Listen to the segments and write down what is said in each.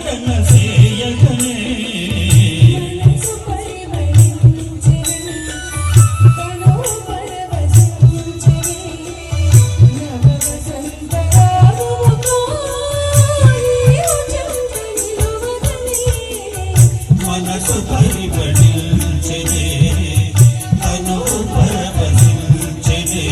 భజన సేయగనే మనసు పరిబడించనే తను పరవశించనే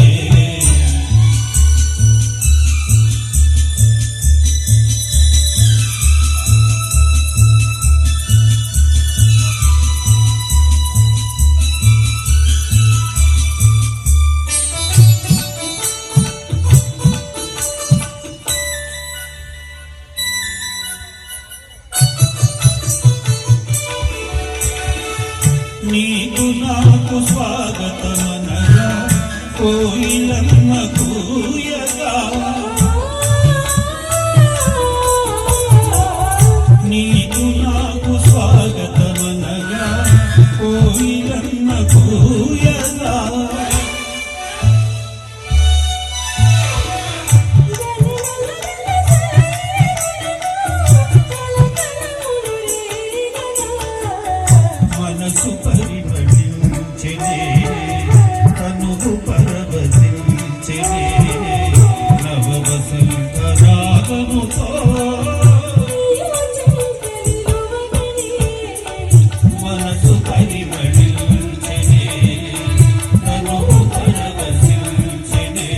నీకు నాకు స్వాగతమనగా కోయిలమ్మ కూయగా నీకు నాకు స్వాగతమనగా కోయిలమ్మ కూయగా మనసు పరిబడించెనే తనువు పరవశించెనే నవ వసంత రాగముతో మనసు పరిబడించెనే తనువు పరవశించెనే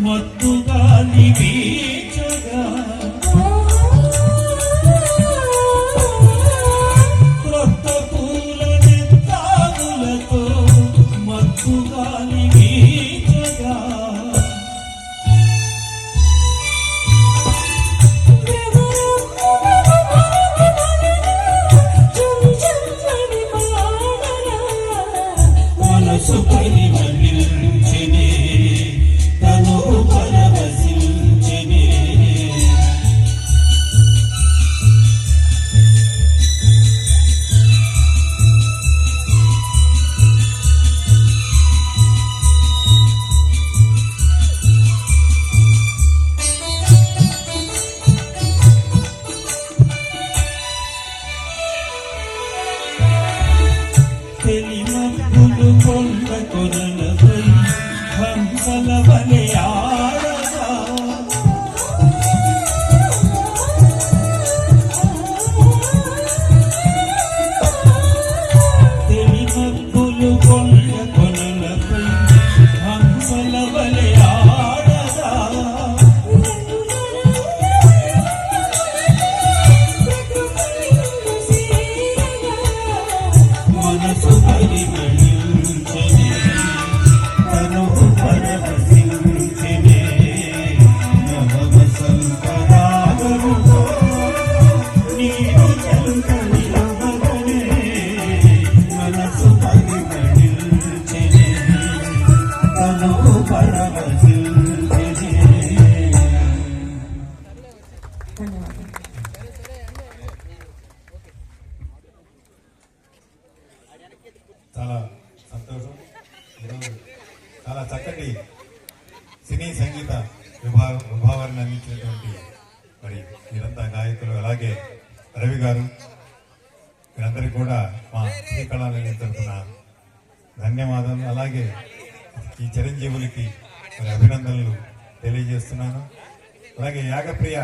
మత్తుగా నివీచగా క్రొత్త పూల నిత్తాములతో మత్తుగా నివీచగా మనసు పరిమళించెనే తెలిమబ్బులు కొండ కొనలపై హంసల వలె ఆడగా తెలిమబ్బులు కొండ కొనలపై హంసల వలె ఆడగా మనసు పరిమళించెనే తనువు పరవశించెనే నవ వసంత రాగముతో నీవు చెలుక నిలవగనే మనసు పరిమళించెనే తనువు పరవశించెనే. చాలా సంతోషం. ఈరోజు చాలా చక్కటి సినీ సంగీత విభావాన్ని అందించినటువంటి మరి మీరంతా గాయకులు, అలాగే రవి గారు, మీరందరికీ కూడా మా శ్రీకళాలయం తరఫున ధన్యవాదాలు. అలాగే ఈ చిరంజీవులకి మరి అభినందనలు తెలియజేస్తున్నాను. అలాగే యాగప్రియ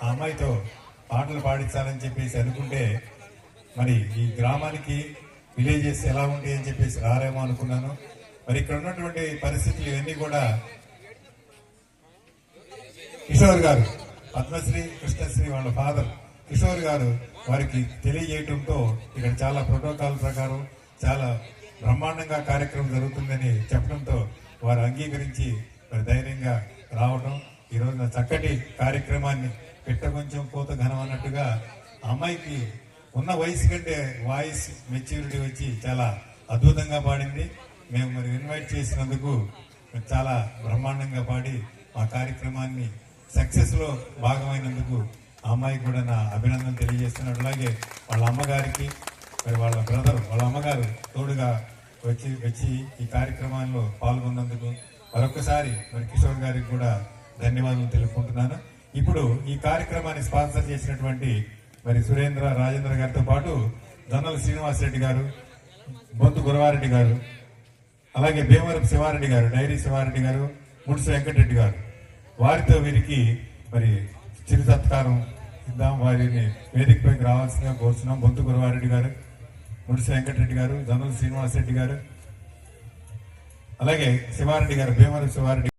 ఆ అమ్మాయితో పాటలు పాడించాలని చెప్పేసి అనుకుంటే మరి ఈ గ్రామానికి విలేజెస్ ఎలా ఉంటాయి అని చెప్పేసి రారేమో అనుకున్నాను. మరి ఇక్కడ ఉన్నటువంటి పరిస్థితులు ఇవన్నీ కూడా కిషోర్ గారు, పద్మశ్రీ కృష్ణశ్రీ వాళ్ళ ఫాదర్ కిషోర్ గారు వారికి తెలియజేయటంతో ఇక్కడ చాలా ప్రోటోకాల్ ప్రకారం చాలా బ్రహ్మాండంగా కార్యక్రమం జరుగుతుందని చెప్పడంతో వారు అంగీకరించి మరి ధైర్యంగా రావటం, ఈరోజు రోజున చక్కటి కార్యక్రమాన్ని పెట్ట కొంచెం కోత ఘనం అన్నట్టుగా అమ్మాయికి ఉన్న వయసు కంటే వాయిస్ మెచ్యూరిటీ వచ్చి చాలా అద్భుతంగా పాడింది. మేము మరి ఇన్వైట్ చేసినందుకు చాలా బ్రహ్మాండంగా పాడి మా కార్యక్రమాన్ని సక్సెస్ లో భాగమైనందుకు ఆ అమ్మాయికి కూడా నా అభినందన తెలియజేస్తున్నాడు. అలాగే వాళ్ళ అమ్మగారికి మరి వాళ్ళ బ్రదర్ వాళ్ళ అమ్మగారు తోడుగా వచ్చి ఈ కార్యక్రమాల్లో పాల్గొన్నందుకు మరొకసారి మరి కిషోర్ గారికి కూడా ధన్యవాదాలు తెలుపుకుంటున్నాను. ఇప్పుడు ఈ కార్యక్రమాన్ని స్పాన్సర్ చేసినటువంటి మరి సురేంద్ర రాజేంద్ర గారితో పాటు జొన్నల శ్రీనివాసరెడ్డి గారు, బొంతు గురవారెడ్డి గారు, అలాగే భీమవరపు శివారెడ్డి గారు, డైరీ శివారెడ్డి గారు, ముడిసి వెంకటరెడ్డి గారు, వారితో వీరికి మరి చిరు సత్కారం ఇద్దాం. వారిని వేదికపైకి రావాల్సిందిగా కోరుతున్నాం. బొంతు గురవారెడ్డి గారు, ముడిసి వెంకటరెడ్డి గారు, జొన్నల శ్రీనివాసరెడ్డి గారు, అలాగే శివారెడ్డి గారు, భీమవరపు శివారెడ్డి